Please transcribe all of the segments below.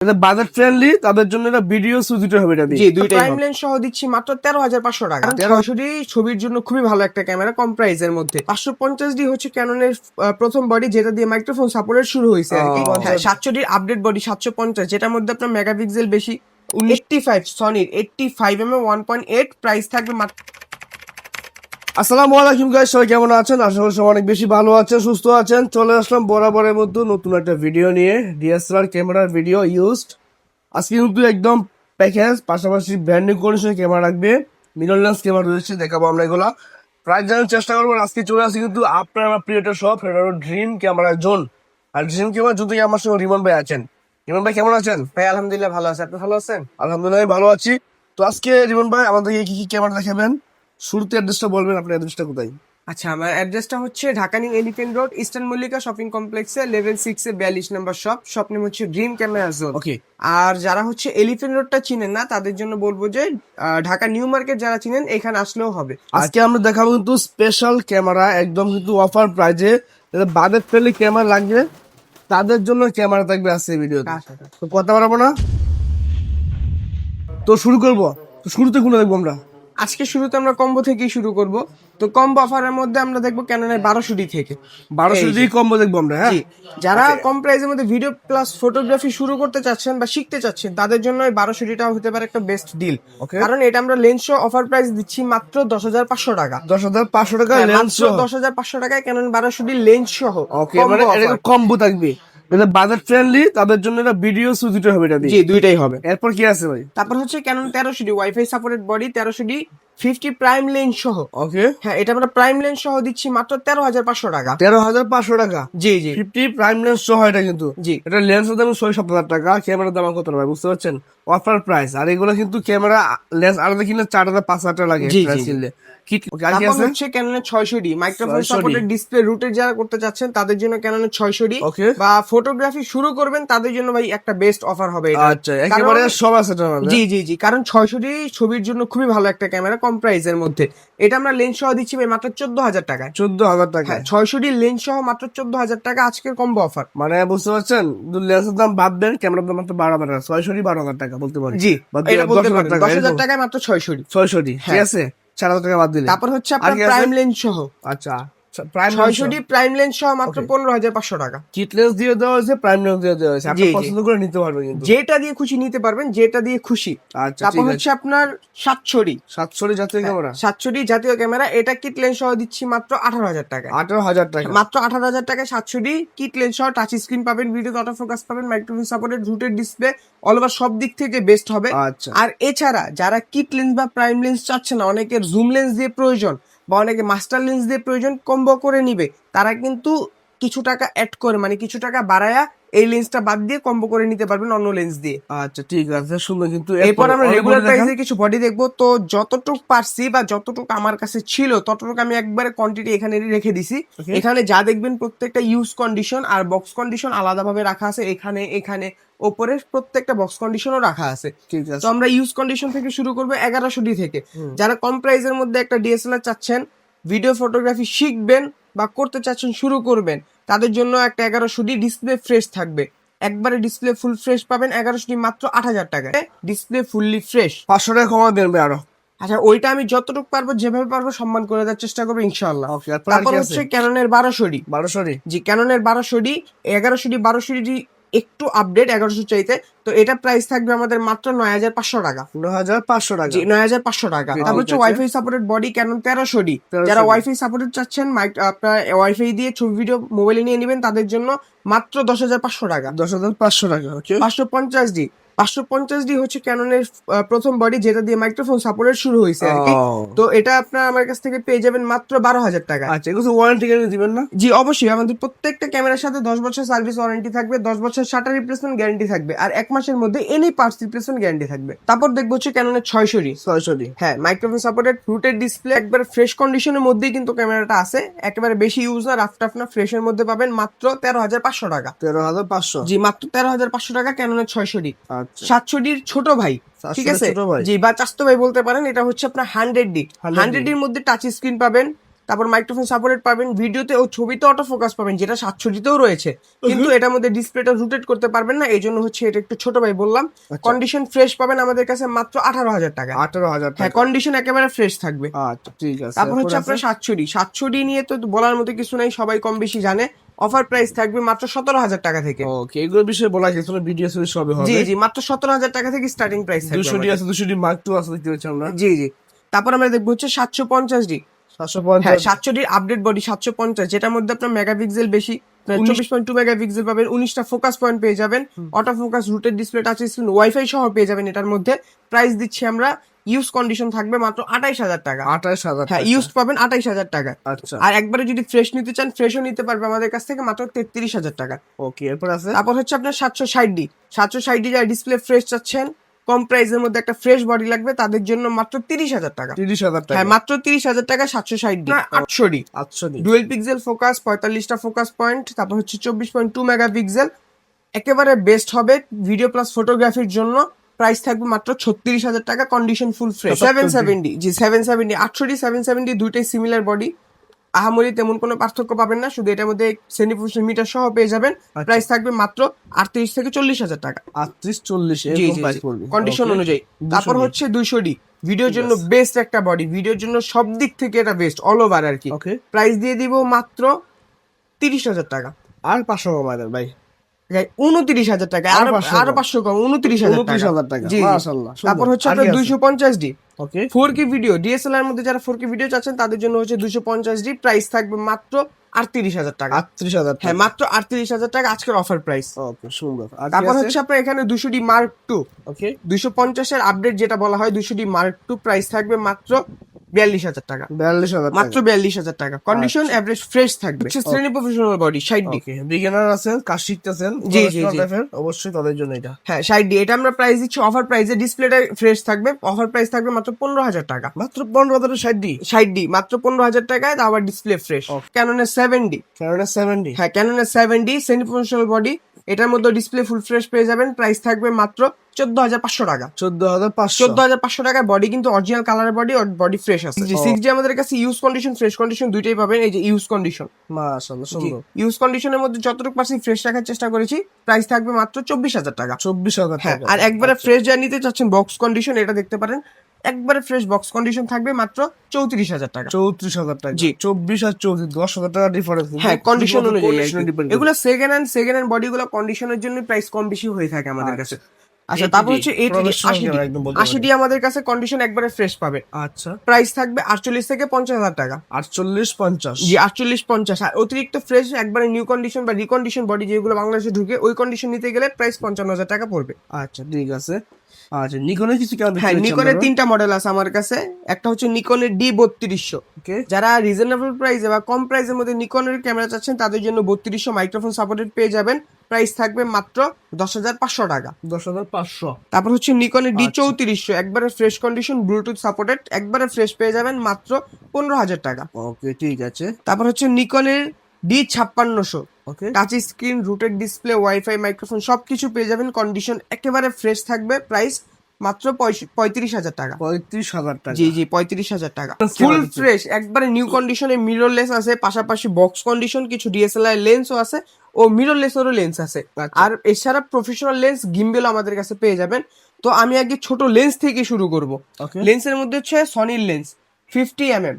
এটা budget friendly, তাদের জন্য এটা ভিডিও সুযোগ হবে। এটা জি, দুইটাই প্রাইম লেন্স সহ দিচ্ছি মাত্র 13,500 টাকা। 1300D ছবির জন্য খুবই ভালো একটা ক্যামেরা, কম প্রাইসের মধ্যে। 550D হচ্ছে ক্যাননের প্রথম বডি, যেটা দিয়ে মাইক্রোফোন সাপোর্টের শুরু হয়েছে আর কি। 700D আপডেট বডি 750, যেটার মধ্যে আপনার মেগাপিক্সেল বেশি। 85 সনির 85mm 1.8, প্রাইস থাকবে মাত্র। আসসালামু আলাইকুম গাইস, সবাই কেমন আছেন? আশা করি সবাই অনেক বেশি ভালো আছেন, সুস্থ আছেন। চলে আসলাম বরাবরের মতো নতুন একটা ভিডিও নিয়ে, ডিএসএলআর ক্যামেরার ভিডিও ইউজড। আজকে কিন্তু একদম প্যাকেজ, পাশাপাশি ব্র্যান্ড নিউ কন্ডিশনের ক্যামেরা রাখবে, মিরর লেন্স ক্যামেরা রয়েছে, দেখাবো আমরা এগুলা প্রাইস জানার চেষ্টা করবো। আজকে চলে আসছি কিন্তু আপনার আমার প্রিয়টা সব, সেটা হলো ড্রিম ক্যামেরা জোন। আর ড্রিম ক্যামেরা জোন থেকে আমার সঙ্গে রিমন ভাই আছেন। রিমন ভাই কেমন আছেন? ভাই আলহামদুলিল্লাহ ভালো আছে, আপনি ভালো আছেন? আলহামদুলিল্লাহ আমি ভালো আছি। তো আজকে রিমন ভাই আমাদেরকে কি কি ক্যামেরা দেখাবেন? শুরুতে অ্যাড্রেসটা বলবেন, আপনার অ্যাড্রেসটা কোথায়? আচ্ছা, আমার অ্যাড্রেসটা হচ্ছে Dhaka new elephant road, eastern Mallika shopping কমপ্লেক্সে লেভেল 6 এ 42 নম্বর শপ নেম হচ্ছে ড্রিম ক্যামেরা জোন। ওকে। আর যারা হচ্ছে এলিফ্যান্ট রোডটা চিনেন না, তাদের জন্য বলবো যে ঢাকা নিউ মার্কেট যারা চিনেন এখানে আসলেও হবে। আজকে আমরা দেখাবো কিন্তু স্পেশাল ক্যামেরা, একদম কিন্তু অফার প্রাইজে। বাজেট ফ্রেন্ডলি ক্যামেরা লাগবে, তাদের জন্য ক্যামেরা থাকবে আজকে ভিডিওতে। তো কথা বাড়াবো না, তো শুরু করবো। তো শুরুতে কোনটা দেখবো আমরা? আজকে শুরুতে আমরা কম্বো থেকেই শুরু করব। তো কম্বো অফারের মধ্যে আমরা দেখবো ক্যাননের 1200D থেকে। 1200 দিয়ে কম্বো দেখবো আমরা। হ্যাঁ, জি, যারা কম প্রাইসের মধ্যে ভিডিও প্লাস ফটোগ্রাফি শুরু করতে চাচ্ছেন বা শিখতে চাচ্ছেন, তাদের জন্য এই 1200Dটাও হতে পারে একটা বেস্ট ডিল। কারণ এটা আমরা লেন্স সহ অফার প্রাইস দিচ্ছি মাত্র 10,500 টাকা। 10,500 টাকা লেন্স সহ। 10,500 টাকায় ক্যানন 1200D লেন্স সহ। ওকে, মানে এটা কম্বো থাকবে, এটা বাজেট ফ্রেন্ডলি, তাদের জন্য এটা ভিডিও সুযোগ হবে। এটা জি, দুইটাই হবে। এরপর কি আছে ভাই? তারপর হচ্ছে Canon 1300D wifi supported body, 1300D 50 prime lens সহ। ওকে, হ্যাঁ, এটা আমরা প্রাইম লেন্স সহ দিচ্ছি মাত্র 13,500 টাকা। 13,500 টাকা। জি জি 50 প্রাইম লেন্স সহ এটা কিন্তু। জি। এটা লেন্সের দাম 6-7 হাজার টাকা, ক্যামেরার দাম কত ভাই বুঝতে পারছেন? Offer price. আর এগুলো কিন্তু ক্যামেরা লেন্স আলাদা কিনলে 4,000-5,000 টাকা লাগে। জি, প্রাইস জি। কিনলে কি ওকে, আর কি তারপর আছে? হচ্ছে ক্যাননের 600D microphone 600D supported display রুটের যারা করতে চাচ্ছেন, তাদের জন্য ক্যাননের 600D। ওকে। বা ফটোগ্রাফি শুরু করবেন, তাদের জন্য ভাই একটা বেস্ট অফার হবে এটা। আচ্ছা, একেবারে সব আছে এটার মধ্যে। জি জি জি, কারণ 600D ছবির জন্য খুবই ভালো একটা ক্যামেরা, কম প্রাইসের মধ্যে। এটা আমরা লেন্স সহ দিচ্ছি ভাই মাত্র 14,000 টাকায়। 14,000 টাকা। হ্যাঁ, 600D লেন্স সহ মাত্র 14,000 টাকা আজকের কম্বো অফার। মানে বুঝতে পারছেন, লেন্সের দাম বাদ দেন, ক্যামেরার দাম মাত্র 12,000 টাকা। 600D 12,000 টাকা বলতে পারি। জি, এটা বলতে 10,000 পারেন টাকা 10,000 টাকায় মাত্র 600D। 600D ঠিক আছে, 4,000 টাকা বাদ দিলে। তারপর হচ্ছে আপনার আর কি আছে? প্রাইম লেন্স সহ। আচ্ছা, প্রাইম 600D প্রাইম লেন্স সহ মাত্র 15,500 টাকা। কিট লেন্স দিয়ে দেওয়া হয়েছে, প্রাইম লেন্স দিয়ে দেওয়া হয়েছে, আপনি জি, জি। পছন্দ করে নিতে পারবেন কিন্তু। যেটা দিয়ে খুশি নিতে পারবেন, যেটা দিয়ে খুশি। আচ্ছা, তারপর ঠিক আছে। হচ্ছে আপনার 700D 700D জাতীয় ক্যামেরা 700D জাতীয় ক্যামেরা, এটা কিট লেন্স সহ দিচ্ছি মাত্র 18,000 টাকা। 18,000 টাকা। মাত্র 18,000 টাকায় 700D কিট লেন্স সহ টাচ স্ক্রিন পাবেন, ভিডিও অটো ফোকাস পাবেন, microphone supported rooted display, all over সব দিক থেকে বেস্ট হবে। আচ্ছা, আর এছাড়া যারা কিট লেন্স বা প্রাইম লেন্স চাচ্ছে না, অনেকের জুম লেন্স দিয়ে প্রয়োজন বা অনেকে মাস্টার লেন্স দিয়ে প্রয়োজন, কম্বো করে নিবে, তারা কিন্তু কিছু টাকা অ্যাড করে, মানে কিছু টাকা বাড়ায়া এই লেন্সটা বাদ দিয়ে কম্বো করে নিতে পারবেন অন্য লেন্স দিয়ে। আচ্ছা, ঠিক আছে, সুন্দর। কিন্তু এরপর আমরা রেগুলার প্রাইসে কিছু বডি দেখবো। তো যতটুকু পারছি বা যতটুকু আমার কাছে ছিল, ততটুকু আমি একবারে কোয়ান্টিটি এখানে রেখে দিছি। এখানে যা দেখবেন প্রত্যেকটা ইউজ কন্ডিশন আর বক্স কন্ডিশন আলাদাভাবে রাখা আছে। এখানে এখানে ওপরে প্রত্যেকটা বক্স কন্ডিশনও রাখা আছে। ঠিক আছে। তো আমরা ইউজ কন্ডিশন থেকে শুরু করবো 1100D থেকে। যারা কম প্রাইসের মধ্যে একটা ডিএসএলআর চাচ্ছেন, ভিডিও ফটোগ্রাফি শিখবেন বা করতে চাচ্ছেন, শুরু করবেন, তাদের জন্য একটা 1100D ডিসপ্লে ফ্রেশ থাকবে। একবারে ডিসপ্লে ফুল ফ্রেশ পাবেন 1100D মাত্র 8,000 টাকায়। Display fully fresh. 500 টাকা কমা দেন ভাই আরো। আচ্ছা, ওইটা আমি যতটুকু পারবো, যেভাবে পারবো সম্মান করে দেওয়ার চেষ্টা করবো ইনশাআল্লাহ। ওকে, আর তারপর কি আছে? হচ্ছে ক্যাননের 1200D 1200D জি, ক্যাননের 1200D 1100D 1200D একটু আপডেট 1100 চাইতে। তো এটা প্রাইস থাকবে আমাদের মাত্র 9,500 টাকা। 9,500 টাকা। জি, 9,500 টাকা। তারপর হচ্ছে wifi supported body Canon 1300D। যারা ওয়াইফাই সাপোর্টেড চাচ্ছেন, আপনার ওয়াইফাই দিয়ে ছবি ভিডিও মোবাইলে নিয়ে নেবেন, তাদের জন্য মাত্র 10,500 টাকা। 10,500 টাকা। ওকে। 550D 550D হচ্ছে ক্যাননের প্রথম বডি, যেটা দিয়ে মাইক্রোফোন সাপোর্টের শুরু হয়েছে আর কি। তো এটা আপনার আমার কাছ থেকে পেয়ে যাবেন মাত্র 12,000 টাকা। আচ্ছা, এগুলো ওয়ারেন্টি গ্যারান্টি দিবেন না? জি অবশ্যই, আমাদের প্রত্যেকটা ক্যামেরার সাথে 10 বছর সার্ভিস ওয়ারেন্টি থাকবে, 10 বছর শাটার রিপ্লেসমেন্ট গ্যারান্টি থাকবে, আর 1 মাসের মধ্যে এনি পার্টস রিপ্লেসমেন্ট গ্যারান্টি থাকবে। তারপর দেখবো হচ্ছে ক্যাননের 600D 600D। হ্যাঁ, মাইক্রোফোন সাপোর্টেড রুটেড ডিসপ্লে, একবার ফ্রেশ কন্ডিশনের মধ্যেই কিন্তু ক্যামেরাটা আছে, একেবারে বেশি ইউজ না, রাফ টাফ না, ফ্রেশের মধ্যে পাবেন মাত্র 13,500 টাকা। 13,500। জি, মাত্র 13,500 টাকা ক্যাননের 600D। আচ্ছা, 700Dর ছোট ভাই, ঠিক আছে, ছোট ভাই। জি, বা চাস্তো ভাই বলতে পারেন, এটা হচ্ছে আপনার 100D 100D এর মধ্যে টাচ স্ক্রিন পাবেন। তারপর মাইক্রোফোন সাপোর্টেড পাবেন, ভিডিওতে ও ছবিতে অটো ফোকাস পাবেন, যেটা 720তেও রয়েছে, কিন্তু এটার মধ্যে ডিসপ্লেটা রোটেট করতে পারবেন না, এই জন্য হচ্ছে এটা একটু ছোট ভাই বললাম। কন্ডিশন ফ্রেশ পাবেন আমাদের কাছে মাত্র 18,000 টাকা। 18,000 হ্যাঁ, টাকা। কন্ডিশন একেবারে ফ্রেশ থাকবে। আচ্ছা ঠিক আছে। তারপর হচ্ছে আপনার 720 নিয়ে তো বলার মতো কিছু নাই, সবাই কম বেশি জানে। অফার প্রাইস থাকবে মাত্র 17,000 টাকা থেকে। ওকে, এগুলোর বিষয়ে বলা কিছু না, ভিডিও সিরিজ সবই হবে। জি জি, মাত্র 17,000 টাকা থেকে স্টার্টিং প্রাইস থাকবে। 200D আছে, 200D Mark II আছে, দেখতে পাচ্ছি আমরা। জি জি। তারপর আমরা দেখবো হচ্ছে 750D। 750। হ্যাঁ, 700D আপডেট বডি 750, যেটার মধ্যে আপনার মেগাপিক্সেল বেশি, 24.2 মেগাপিক্সেল পাবেন, 19টা ফোকাস পয়েন্ট পেয়ে যাবেন, auto focus, rooted display, touch screen, wifi সহ পেয়ে যাবেন এটার মধ্যে। প্রাইস দিচ্ছি আমরা, ইউজ কন্ডিশন থাকবে মাত্র 28,000 টাকা। 28,000 হ্যাঁ, টাকা। ইউজ পাবেন 28,000 টাকা। আচ্ছা আর একবারে যদি ফ্রেশ নিতে চান, ফ্রেশও নিতে পারবে আমাদের কাছ থেকে মাত্র 33,000 টাকা। ওকে, এরপর আছে তারপর হচ্ছে আপনার 760D। 760D যারা ডিসপ্লে ফ্রেশ চাচ্ছেন, কম প্রাইসের মধ্যে একটা ফ্রেশ বডি লাগবে, তাদের জন্য মাত্র 30,000 টাকা। 30,000 টাকা। হ্যাঁ, মাত্র 30,000 টাকা 760D। 800D, 800D। Dual pixel focus, 45টা ফোকাস পয়েন্ট, তারপর হচ্ছে 24.2 মেগাপিক্সেল, একেবারে বেস্ট হবে ভিডিও প্লাস ফটোগ্রাফির জন্য। প্রাইস থাকবে মাত্র 36,000 টাকা, কন্ডিশন ফুল ফ্রেশ। 770, জি 770, 800D 770 দুইটাই সিমিলার বডি, আহামরি তেমন কোনো পার্থক্য পাবেন না, শুধু এটার মধ্যে সেন্টিফিউশন মিটার সহ পেয়ে যাবেন। প্রাইস থাকবে মাত্র 38 থেকে 40,000 টাকা। 38-40 জি এরকম জি, প্রাইস পড়বে কন্ডিশন Okay. অনুযায়ী। 200D তারপর হচ্ছে 200D, ভিডিওর জন্য বেস্ট একটা বডি, ভিডিওর জন্য সব দিক থেকে এটা বেস্ট, অল ওভার আর কি। ওকে, প্রাইস দিয়ে দিব মাত্র 30,000 টাকা। আর 500 কমায় দেন ভাই। 29,000 টাকা, আর আরো 500 আরো 500 কম, 29,000 29,000 টাকা। জি জি। মাশাআল্লাহ, সুন্দর। তারপর হচ্ছে আর আপনার কি আছে? 250D। ওকে, 4K ভিডিও, ডিএসএলআর মধ্যে যারা 4K ভিডিও চাচ্ছেন তাদের জন্য হচ্ছে 250D। প্রাইস থাকবে মাত্র 38,000 টাকা। 38,000 হ্যাঁ, টাকা। মাত্র 38,000 টাকা আজকের অফার প্রাইস। ওকে, সুন্দর। আর কি তারপর আছে? হচ্ছে আপনার এখানে 200D Mark II, ওকে, 250 এর আপডেট যেটা বলা হয়, 200D Mark II, প্রাইস থাকবে মাত্র 42,000 টাকা। 42,000 মাত্র টাকা। 42,000 টাকা, কন্ডিশন এভারেজ ফ্রেশ থাকবে। শ্রেণী প্রফেশনাল বডি 60D। ওকে, বিগিনার আছেন, কাজ শিখতেছেন, জি, জি, professional জি। level, অবশ্যই তাদের জন্য এটা। হ্যাঁ, 60D, এটা আমরা প্রাইস দিচ্ছি অফার প্রাইসে, ডিসপ্লেটা ফ্রেশ থাকবে, অফার প্রাইস থাকবে মাত্র 15,000 টাকা। মাত্র 15,000 60D। 60D মাত্র 15,000 টাকায়, তাও আবার ডিসপ্লে ফ্রেশ। ক্যাননের 7D। Canon 70। হ্যাঁ, ক্যাননের 7D সেমি প্রফেশনাল বডি, এটার মধ্যে ডিসপ্লে ফুল ফ্রেশ পেয়ে যাবেন। প্রাইস থাকবে মাত্র 14,500 টাকা। 14,500। 14,500 টাকায়, বডি কিন্তু অরিজিনাল কালারের বডি, বডি ফ্রেশ আছে। 6G আমাদের কাছে ইউজ কন্ডিশন, ফ্রেশ কন্ডিশন দুইটাই পাবেন। এই যে ইউজ কন্ডিশন, মাশাআল্লাহ, সুন্দর। ইউজ কন্ডিশনের মধ্যে যতটুকু পারছি ফ্রেশ রাখার চেষ্টা করেছি। প্রাইস থাকবে মাত্র 24,000 টাকা। 24,000 হ্যাঁ, টাকা। আর একবারে ফ্রেশ যা নিতে চাচ্ছেন বক্স কন্ডিশন, এটা দেখতে পারেন, একবারে ফ্রেশ বক্স কন্ডিশন থাকবে মাত্র 34,000 টাকা। 34,000 টাকা। জি। 24 আর 34, 10,000 টাকা ডিফারেন্স। হ্যাঁ, কন্ডিশন অনুযায়ী আর কি। ডিপেন্ড। এগুলো সেকেন্ড হ্যান্ড বডিগুলো কন্ডিশনের জন্য প্রাইস কম বেশি হয়ে থাকে আমাদের কাছে। আচ্ছা, 80D, তারপর হচ্ছে 80D, professional 80D, camera একদম বলতে 80D আমাদের কাছে কন্ডিশন একবারে ফ্রেশ পাবে। আচ্ছা, প্রাইস থাকবে 48 থেকে 50,000 টাকা। 48-50। জি, 48-50। আর অতিরিক্ত ফ্রেশ একবারে নিউ কন্ডিশন বা রিকন্ডিশন বডি যেগুলো বাংলাদেশে ঢুকে, ওই কন্ডিশন নিতে গেলে প্রাইস 55,000 টাকা পড়বে। আচ্ছা ঠিক আছে। আচ্ছা, নিকনের কিছু কেমন? হ্যাঁ, নিকনের 3টা মডেল আছে আমার কাছে। একটা হচ্ছে নিকনের D3200। ওকে, যারা রিজনেবল প্রাইসে বা কম প্রাইসের মধ্যে নিকনের ক্যামেরা চাচ্ছেন তাদের জন্য 3200 মাইক্রোফোন সাপোর্টেড পেয়ে যাবেন। প্রাইস থাকবে মাত্র 10,500 টাকা। 10,500। তারপর হচ্ছে নিকনের D3400, একবারে ফ্রেশ কন্ডিশন, ব্লুটুথ সাপোর্টেড, একবারে ফ্রেশ পেয়ে যাবেন মাত্র 15,000 টাকা। ওকে, ঠিক আছে। তারপর হচ্ছে নিকনের D5600, okay, touch screen, rooted display, wifi, microphone সবকিছু পেয়ে যাবেন, কন্ডিশন একেবারে ফ্রেশ থাকবে। প্রাইস মাত্র 35,000 টাকা। 35,000 টাকা। জি জি, 35,000 টাকা। ফুল ফ্রেশ একবারে নিউ কন্ডিশনে, মিররলেস আছে, পাশাপাশি বক্স কন্ডিশন, কিছু ডিএসএলআর লেন্সও আছে ও মিররলেসেরও লেন্স আছে। আচ্ছা। আর এছাড়া প্রফেশনাল লেন্স, গিম্বেল আমাদের কাছে পেয়ে যাবেন। তো আমি আগে ছোট লেন্স থেকে শুরু করব। ওকে, লেন্সের মধ্যে হচ্ছে সনির লেন্স 50mm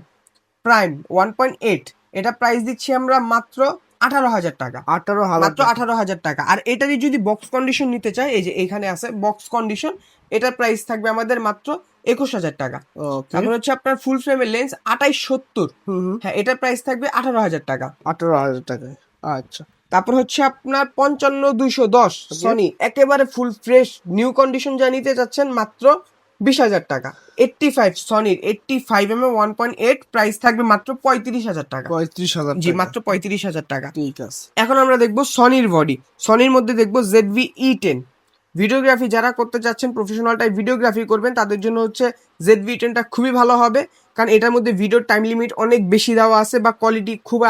প্রাইম 1.8, এটা প্রাইস দিচ্ছি আমরা মাত্র 18,000 টাকা। 18,000 মাত্র 18,000 টাকা। আর এটারই যদি বক্স কন্ডিশন নিতে চাই, এই যে এখানে আছে বক্স কন্ডিশন, এটার প্রাইস থাকবে আমাদের মাত্র 21,000 টাকা। ওকে, তারপর হচ্ছে আপনার ফুল ফ্রেমের লেন্স 2870, হ্যাঁ, এটার প্রাইস থাকবে 18,000 টাকা। 18,000 টাকা। আচ্ছা, তারপর হচ্ছে আপনার 55-210 সনি, একেবারে ফুল ফ্রেশ নিউ কন্ডিশন যা নিতে চাচ্ছেন মাত্র 20,000 টাকা। 85 সনির 85mm 1.8, প্রাইস থাকবে মাত্র 35,000 টাকা। 35,000 জি, টাকা। মাত্র 35,000 টাকা। ঠিক আছে। এখন আমরা দেখবো সনির বডি। সনির মধ্যে দেখবো ZV-E10। ভিডিওগ্রাফি যারা করতে চাচ্ছেন, প্রফেশনাল টাইপ ভিডিওগ্রাফি করবেন, তাদের জন্য হচ্ছে ZV-E10টা খুবই ভালো হবে, কারণ এটার মধ্যে ভিডিওর টাইম লিমিট অনেক বেশি দেওয়া আছে বা কোয়ালিটি খুব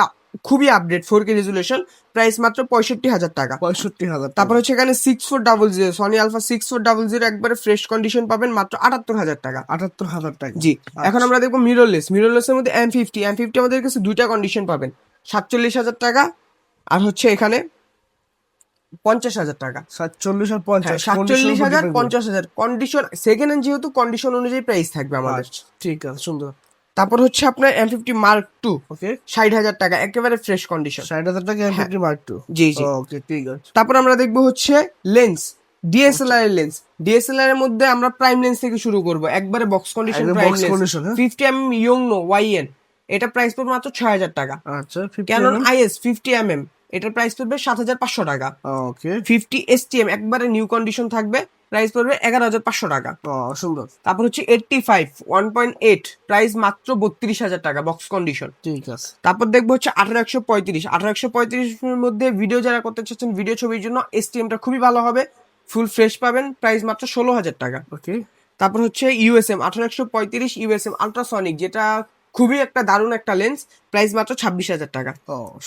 খুবই আপডেট 4K রেজুলেশন, প্রাইস মাত্র 65,000 টাকা। 65,000। তারপর হচ্ছে এখানে 6400 সনি আলফা 6400 একবারে ফ্রেশ কন্ডিশন পাবেন মাত্র 78,000 টাকা। 78,000 টাকা। জি, এখন আমরা দেখবো মিররলেস। মিররলেসের মধ্যে M50 আমাদের কাছে দুইটা কন্ডিশন পাবেন, 47,000 টাকা আর হচ্ছে এখানে 50,000 টাকা। 47 আর 50। 47,000 50,000 কন্ডিশন সেকেন্ড হ্যান্ড, যেহেতু কন্ডিশন অনুযায়ী প্রাইস থাকবে আমাদের। আচ্ছা, ঠিক আছে, সুন্দর। তারপর হচ্ছে আপনার M50 Mark II, ওকে, 60,000 টাকা, একেবারে ফ্রেশ কন্ডিশন। 60,000 টাকা M50 Mark II। জি জি। ওকে, ঠিক আছে। তারপর আমরা দেখবো হচ্ছে লেন্স, ডিএসএলআর এর লেন্স। ডিএসএলআর এর মধ্যে আমরা প্রাইম লেন্স থেকে শুরু করব, একবারে বক্স কন্ডিশন একদম প্রাইম box লেন্স condition, হ্যাঁ? 50mm ইয়ংনো YN, এটা প্রাইস পড়বে মাত্র 6,000 টাকা। আচ্ছা, 50 ক্যানন mm? IS 50mm, এটার প্রাইস পড়বে 7,500 টাকা। ওকে। 50 STM একবারে নিউ কন্ডিশন থাকবে, প্রাইস পড়বে 11,500 টাকা। সুন্দর। তারপর হচ্ছে 85 1.8, প্রাইস মাত্র 32,000 টাকা, বক্স কন্ডিশন। ঠিক আছে। তারপর দেখবো হচ্ছে 1835 এর মধ্যে ভিডিও যারা করতে চাচ্ছেন, ভিডিও ছবির জন্য STMটা খুবই ভালো হবে, ফুল ফ্রেশ পাবেন, প্রাইস মাত্র 16,000 টাকা। ওকে। তারপর হচ্ছে USM 1835 USM আল্ট্রাসনিক, যেটা খুবই একটা দারুণ একটা লেন্স, প্রাইস মাত্র 26,000 টাকা।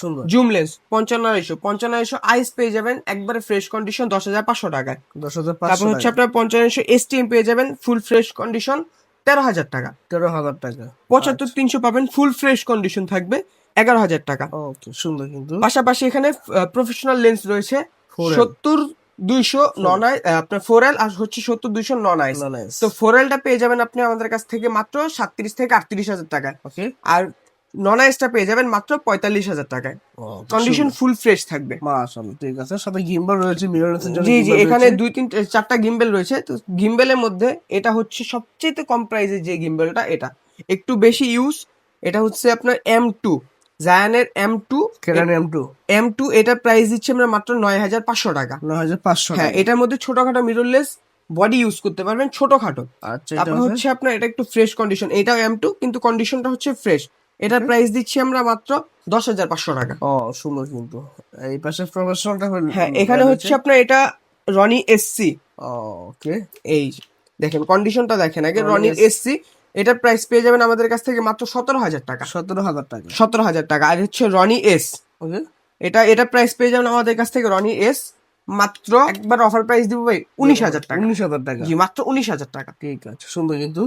সুন্দর। জুম লেন্স 55 আইস পেয়ে যাবেন একবারে ফ্রেশ কন্ডিশন 10,500 টাকায়। 10,500 তারপর হচ্ছে আপনার 55 STM পেয়ে যাবেন ফুল ফ্রেশ কন্ডিশন 13,000 টাকা। 13,000 টাকা। 75-300 পাবেন ফুল ফ্রেশ কন্ডিশন থাকবে 11,000 টাকা। ওকে, সুন্দর কিন্তু। পাশাপাশি এখানে প্রফেশনাল লেন্স রয়েছে 4L 70-200 নন আই, আপনার 4L আর হচ্ছে 70-200 নন আইস। Non-ice। তো 4Lটা পেয়ে যাবেন আপনি আমাদের কাছ থেকে মাত্র 37,000-38,000 টাকায়, ওকে। আর নন আইসটা পেয়ে যাবেন মাত্র 45,000 টাকায়। কন্ডিশন ফুল ফ্রেশ থাকবে। মাশাআল্লাহ, ঠিক আছে। সাথে গিম্বল রয়েছে, মিররলেসের জন্য জি জি, gimbal এখানে রয়েছে। 2-3-4টা গিম্বেল রয়েছে। তো গিম্বেলের মধ্যে এটা হচ্ছে সবচেয়ে কম প্রাইসের যে গিম্বেলটা, এটা একটু বেশি ইউজ, এটা হচ্ছে আপনার M2, জায়ানের M2। Canon M2 M2 এটার প্রাইস দিচ্ছি আমরা মাত্র 9,500 টাকা। 9,500 হ্যাঁ, টাকা। এটার মধ্যে ছোটখাটো মিররলেস বডি ইউজ করতে পারবেন, ছোটখাটো। আচ্ছা, এটা তারপর হচ্ছে আপনার এটা একটু ফ্রেশ কন্ডিশন, এটাও M2 কিন্তু কন্ডিশনটা হচ্ছে ফ্রেশ। এটার প্রাইস দিচ্ছি আমরা মাত্র 10,500 টাকা। সুন্দর কিন্তু। এই পাশে প্রফেশনালটা হ্যাঁ, এখানে হচ্ছে আপনার এটা রনি SC। ওকে। এই যে, দেখেন কন্ডিশনটা দেখেন আগে, Ronnie রনি SC SC। এটার প্রাইস পেয়ে যাবেন আমাদের কাছ থেকে মাত্র 17,000 টাকা। 17,000 টাকা। 17,000 টাকা। আর হচ্ছে রনি S, ওকে। এটা প্রাইস পেয়ে যাবেন আমাদের কাছ থেকে রনি S মাত্র, একবার অফার প্রাইস দিব ভাই 19,000 টাকা। 19,000 টাকা। জি, মাত্র 19,000 টাকা। ঠিক আছে, সুন্দর কিন্তু।